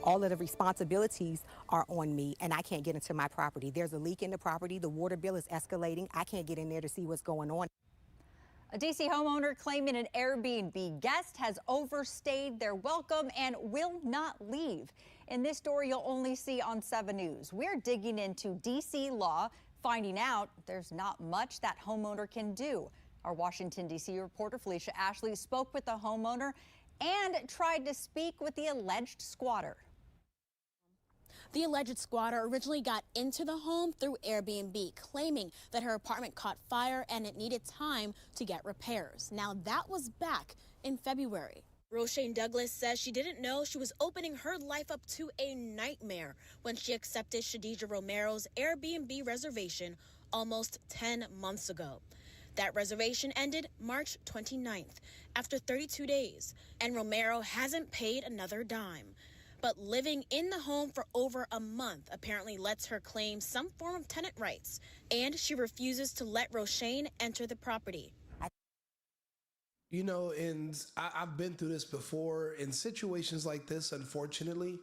All of the responsibilities are on me, and I can't get into my property. There's a leak in the property. The water bill is escalating. I can't get in there to see what's going on. A D.C. homeowner claiming an Airbnb guest has overstayed their welcome and will not leave. In this story you'll only see on 7 News, we're digging into D.C. law, finding out there's not much that homeowner can do. Our Washington, D.C. reporter Felicia Ashley spoke with the homeowner and tried to speak with the alleged squatter. The alleged squatter originally got into the home through Airbnb, claiming that her apartment caught fire and it needed time to get repairs. Now that was back in February. Roshane Douglas says she didn't know she was opening her life up to a nightmare when she accepted Shadija Romero's Airbnb reservation almost 10 months ago. That reservation ended March 29th after 32 days, and Romero hasn't paid another dime. But living in the home for over a month apparently lets her claim some form of tenant rights, and she refuses to let Roshane enter the property. You know, and I've been through this before in situations like this, unfortunately.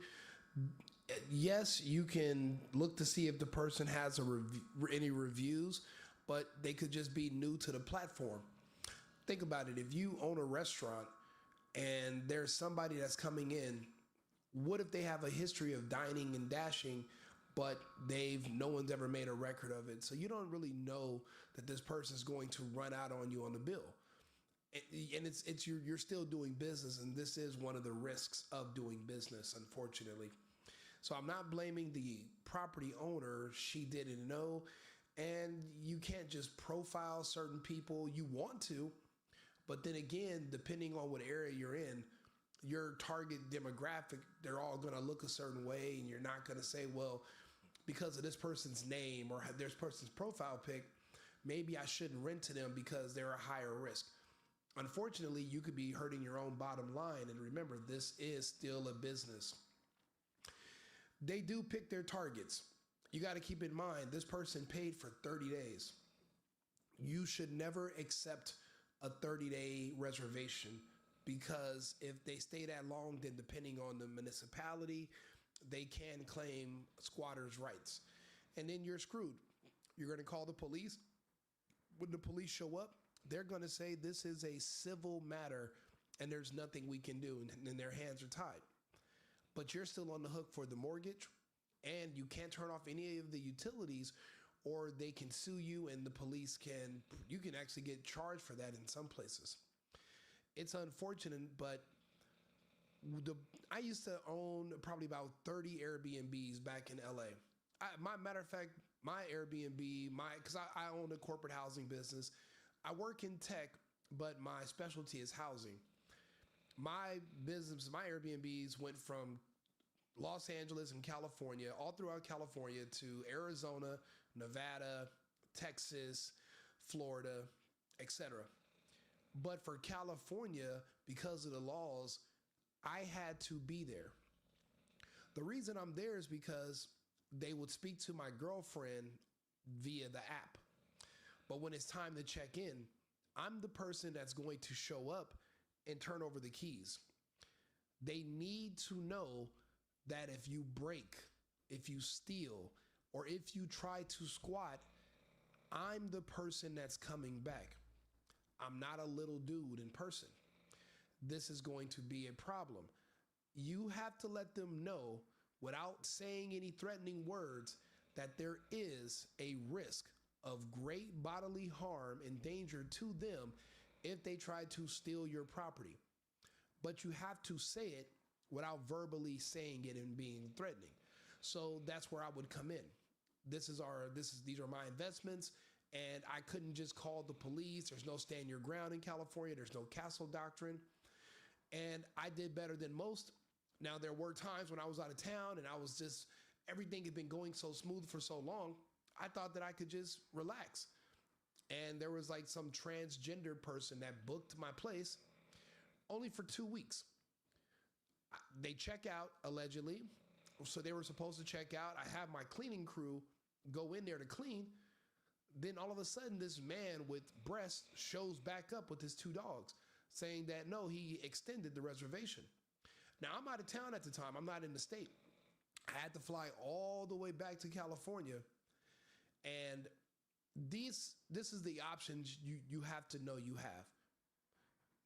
Yes, you can look to see if the person has any reviews, but they could just be new to the platform. Think about it. If you own a restaurant and there's somebody that's coming in, what if they have a history of dining and dashing, but no one's ever made a record of it? So you don't really know that this person's going to run out on you on the bill. And you're still doing business, and this is one of the risks of doing business, unfortunately. So I'm not blaming the property owner. She didn't know, and you can't just profile certain people. You want to, but then again, depending on what area you're in, your target demographic, they're all going to look a certain way, and you're not going to say, well, because of this person's name or this person's profile pic, maybe I shouldn't rent to them because they're a higher risk. Unfortunately, you could be hurting your own bottom line. And remember, this is still a business. They do pick their targets. You got to keep in mind, this person paid for 30 days. You should never accept a 30-day reservation, because if they stay that long, then depending on the municipality, they can claim squatters' rights. And then you're screwed. You're going to call the police. When the police show up, they're going to say this is a civil matter and there's nothing we can do, and then their hands are tied. But you're still on the hook for the mortgage, and you can't turn off any of the utilities, or they can sue you, and the police you can actually get charged for that in some places. It's unfortunate, but I used to own probably about 30 Airbnbs back in LA. Matter of fact, my Airbnb, because I own a corporate housing business. I work in tech, but my specialty is housing. My business, my Airbnbs went from Los Angeles and California, all throughout California, to Arizona, Nevada, Texas, Florida, etc. But for California, because of the laws, I had to be there. The reason I'm there is because they would speak to my girlfriend via the app. But when it's time to check in, I'm the person that's going to show up and turn over the keys. They need to know that if you break, if you steal, or if you try to squat, I'm the person that's coming back. I'm not a little dude in person. This is going to be a problem. You have to let them know, without saying any threatening words, that there is a risk of great bodily harm and danger to them if they try to steal your property. But you have to say it without verbally saying it and being threatening. So that's where I would come in. These are my investments, and I couldn't just call the police. There's no stand your ground in California. There's no castle doctrine. And I did better than most. Now, there were times when I was out of town and everything had been going so smooth for so long, I thought that I could just relax. And there was like some transgender person that booked my place only for 2 weeks. They check out, allegedly. So they were supposed to check out. I have my cleaning crew go in there to clean. Then all of a sudden, this man with breasts shows back up with his 2 dogs, saying that no, he extended the reservation. Now, I'm out of town at the time. I'm not in the state. I had to fly all the way back to California. And this is the options you have to know you have.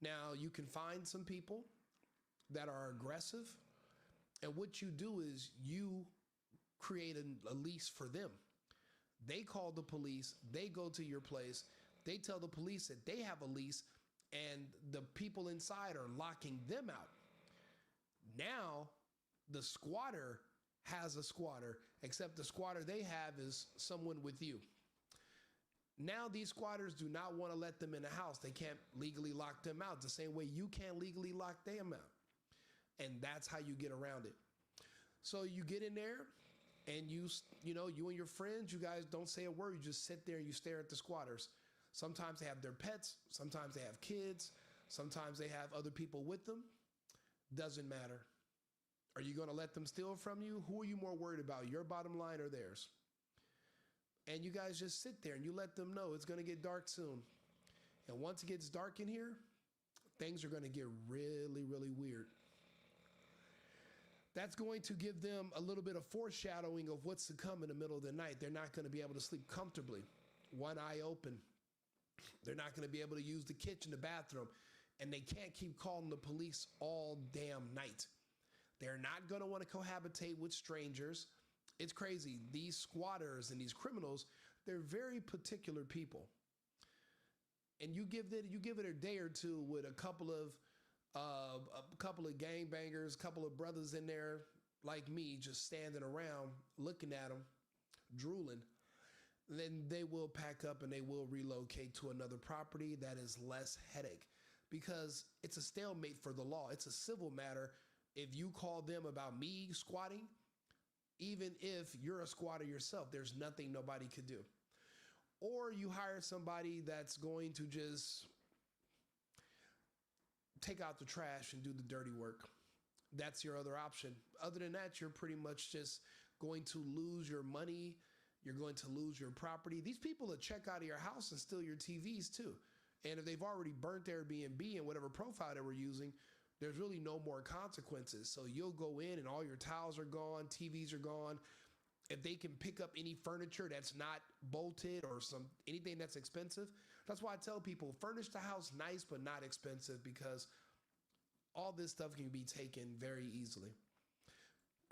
Now, you can find some people that are aggressive. And what you do is you create a lease for them. They call the police. They go to your place. They tell the police that they have a lease, and the people inside are locking them out. Now, the squatter has a squatter, except the squatter they have is someone with you. Now, these squatters do not want to let them in the house. They can't legally lock them out the same way you can't legally lock them out. And that's how you get around it. So you get in there and you and your friends, you guys don't say a word. You just sit there and you stare at the squatters. Sometimes they have their pets. Sometimes they have kids. Sometimes they have other people with them. Doesn't matter. Are you going to let them steal from you? Who are you more worried about, your bottom line or theirs? And you guys just sit there and you let them know it's going to get dark soon. And once it gets dark in here, things are going to get really, really weird. That's going to give them a little bit of foreshadowing of what's to come in the middle of the night. They're not going to be able to sleep comfortably, one eye open. They're not going to be able to use the kitchen, the bathroom, and they can't keep calling the police all damn night. They're not going to want to cohabitate with strangers. It's crazy. These squatters and these criminals, they're very particular people. And you give it a day or two with a couple of gangbangers, a couple of brothers in there like me, just standing around looking at them, drooling. Then they will pack up and they will relocate to another property that is less headache, because it's a stalemate for the law. It's a civil matter. If you call them about me squatting, even if you're a squatter yourself, there's nothing nobody could do. Or you hire somebody that's going to just take out the trash and do the dirty work. That's your other option. Other than that, you're pretty much just going to lose your money. You're going to lose your property. These people will check out of your house and steal your TVs too. And if they've already burnt Airbnb and whatever profile they were using, there's really no more consequences. So you'll go in and all your towels are gone, TVs are gone. If they can pick up any furniture that's not bolted or anything that's expensive, that's why I tell people furnish the house nice but not expensive, because all this stuff can be taken very easily.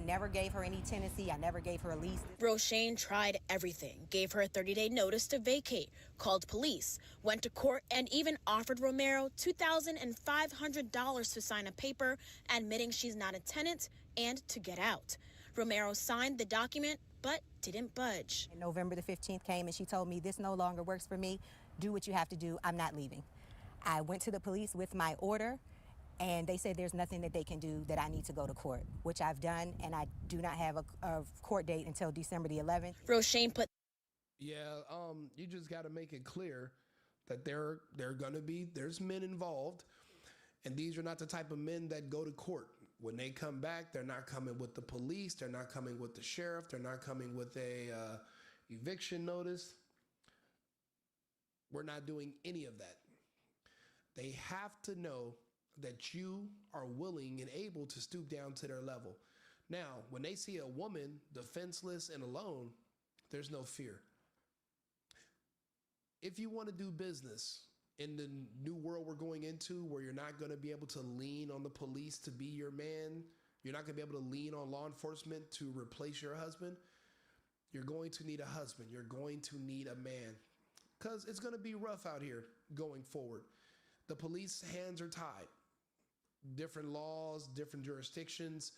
Never gave her any tenancy. I never gave her a lease. Roshane tried everything, gave her a 30-day notice to vacate, called police, went to court, and even offered Romero $2,500 to sign a paper admitting she's not a tenant and to get out. Romero signed the document but didn't budge. And November the 15th came and she told me, this no longer works for me. Do what you have to do. I'm not leaving. I went to the police with my order, and they said there's nothing that they can do, that I need to go to court, which I've done, and I do not have a court date until December the 11th. Roshane put... Yeah, you just got to make it clear that there's men involved, and these are not the type of men that go to court. When they come back, they're not coming with the police, they're not coming with the sheriff, they're not coming with a eviction notice. We're not doing any of that. They have to know that you are willing and able to stoop down to their level. Now, when they see a woman defenseless and alone, there's no fear. If you want to do business in the new world we're going into, where you're not going to be able to lean on the police to be your man, you're not going to be able to lean on law enforcement to replace your husband, you're going to need a husband. You're going to need a man, because it's going to be rough out here going forward. The police hands are tied. Different laws, different jurisdictions.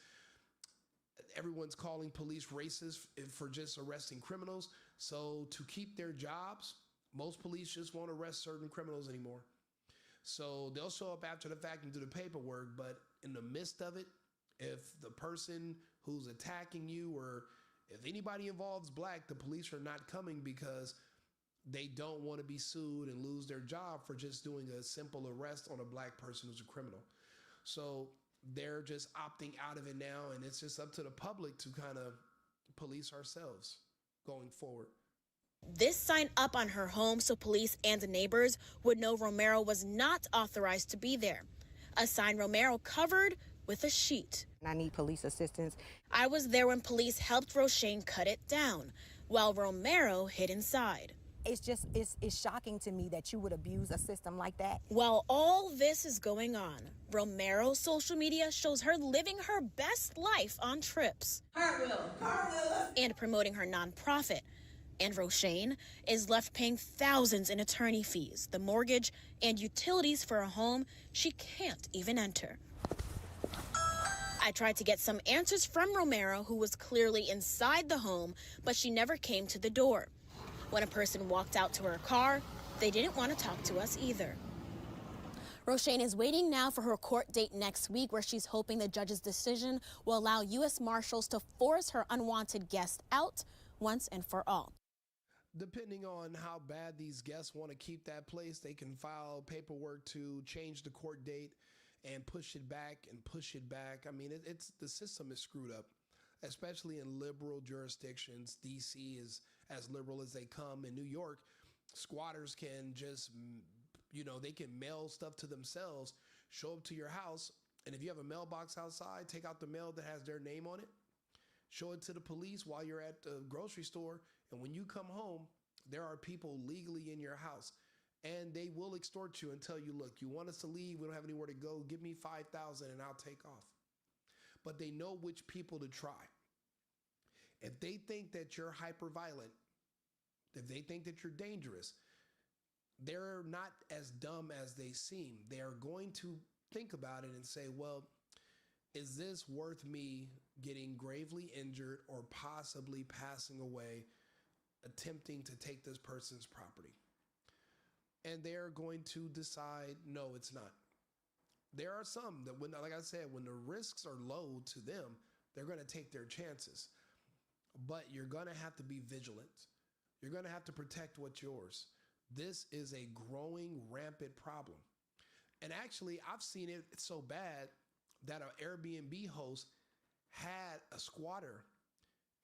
Everyone's calling police racist for just arresting criminals. So to keep their jobs, most police just won't arrest certain criminals anymore. So they'll show up after the fact and do the paperwork. But in the midst of it, if the person who's attacking you, or if anybody involves black, the police are not coming, because they don't want to be sued and lose their job for just doing a simple arrest on a black person who's a criminal. So they're just opting out of it now, and it's just up to the public to kind of police ourselves going forward. This sign up on her home so police and the neighbors would know Romero was not authorized to be there. A sign Romero covered with a sheet. I need police assistance. I was there when police helped Roshane cut it down, while Romero hid inside. It's shocking to me that you would abuse a system like that. While all this is going on, Romero's social media shows her living her best life on trips. Cartwheel. And promoting her nonprofit. And Roshane is left paying thousands in attorney fees, the mortgage, and utilities for a home she can't even enter. I tried to get some answers from Romero, who was clearly inside the home, but she never came to the door. When a person walked out to her car, they didn't want to talk to us either. Roshane is waiting now for her court date next week, where she's hoping the judge's decision will allow U.S. Marshals to force her unwanted guest out once and for all. Depending on how bad these guests want to keep that place, they can file paperwork to change the court date and push it back and push it back. I mean, it's the system is screwed up, especially in liberal jurisdictions. D.C. is as liberal as they come. In New York, squatters can just, they can mail stuff to themselves, show up to your house, and if you have a mailbox outside, take out the mail that has their name on it, show it to the police while you're at the grocery store, and when you come home, there are people legally in your house, and they will extort you and tell you, look, you want us to leave, we don't have anywhere to go, give me $5,000 and I'll take off. But they know which people to try. If they think that you're hyper violent, if they think that you're dangerous, they're not as dumb as they seem. They are going to think about it and say, well, is this worth me getting gravely injured or possibly passing away, attempting to take this person's property? And they're going to decide, no, it's not. There are some that, like I said, when the risks are low to them, they're going to take their chances. But you're going to have to be vigilant. You're going to have to protect what's yours. This is a growing, rampant problem. And actually, I've seen it so bad that an Airbnb host had a squatter.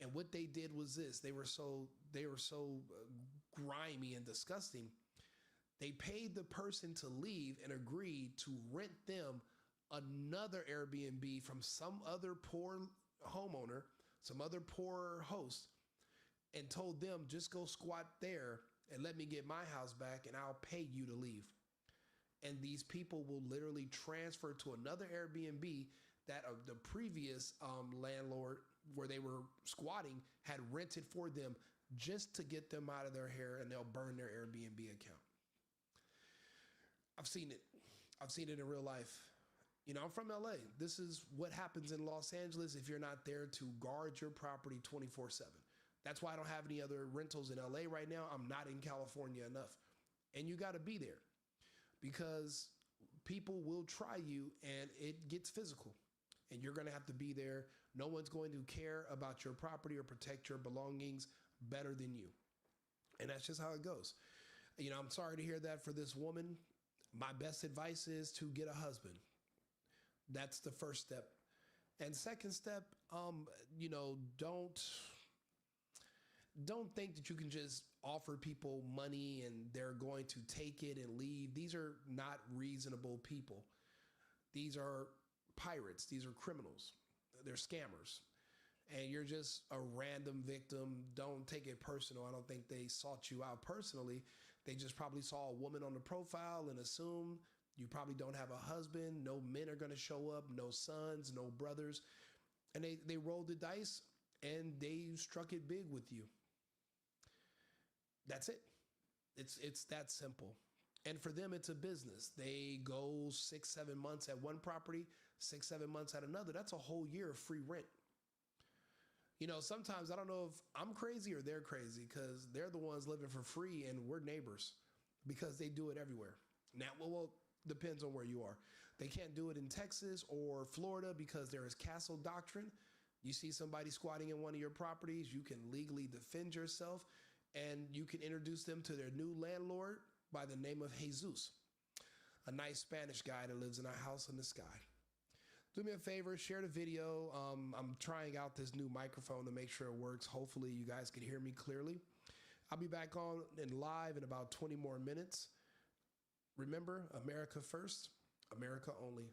And what they did was this. They were so grimy and disgusting. They paid the person to leave and agreed to rent them another Airbnb from some other poor homeowner, some other poor host, and told them, just go squat there and let me get my house back and I'll pay you to leave. And these people will literally transfer to another Airbnb that the previous landlord where they were squatting had rented for them just to get them out of their hair, and they'll burn their Airbnb account. I've seen it. I've seen it in real life. I'm from LA. This is what happens in Los Angeles if you're not there to guard your property 24/7. That's why I don't have any other rentals in LA right now. I'm not in California enough. And you got to be there because people will try you and it gets physical. And you're going to have to be there. No one's going to care about your property or protect your belongings better than you. And that's just how it goes. I'm sorry to hear that for this woman. My best advice is to get a husband. That's the first step. And second step, don't think that you can just offer people money and they're going to take it and leave. These are not reasonable people. These are pirates. These are criminals. They're scammers. And you're just a random victim. Don't take it personal. I don't think they sought you out personally. They just probably saw a woman on the profile and assumed you probably don't have a husband. No men are going to show up. No sons, no brothers. And they rolled the dice and they struck it big with you. That's it. It's that simple. And for them, it's a business. They go 6-7 months at one property, 6-7 months at another. That's a whole year of free rent. Sometimes I don't know if I'm crazy or they're crazy because they're the ones living for free and we're neighbors because they do it everywhere. Now, well, depends on where you are. They can't do it in Texas or Florida because there is castle doctrine. You see somebody squatting in one of your properties, you can legally defend yourself and you can introduce them to their new landlord by the name of Jesus, a nice Spanish guy that lives in a house in the sky. Do me a favor, share the video. I'm trying out this new microphone to make sure it works. Hopefully you guys can hear me clearly. I'll be back on and live in about 20 more minutes. Remember, America first, America only.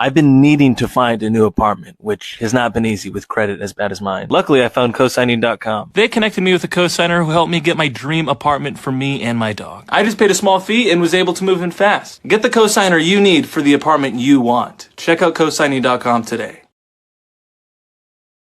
I've been needing to find a new apartment, which has not been easy with credit as bad as mine. Luckily, I found cosigning.com. They connected me with a cosigner who helped me get my dream apartment for me and my dog. I just paid a small fee and was able to move in fast. Get the cosigner you need for the apartment you want. Check out cosigning.com today.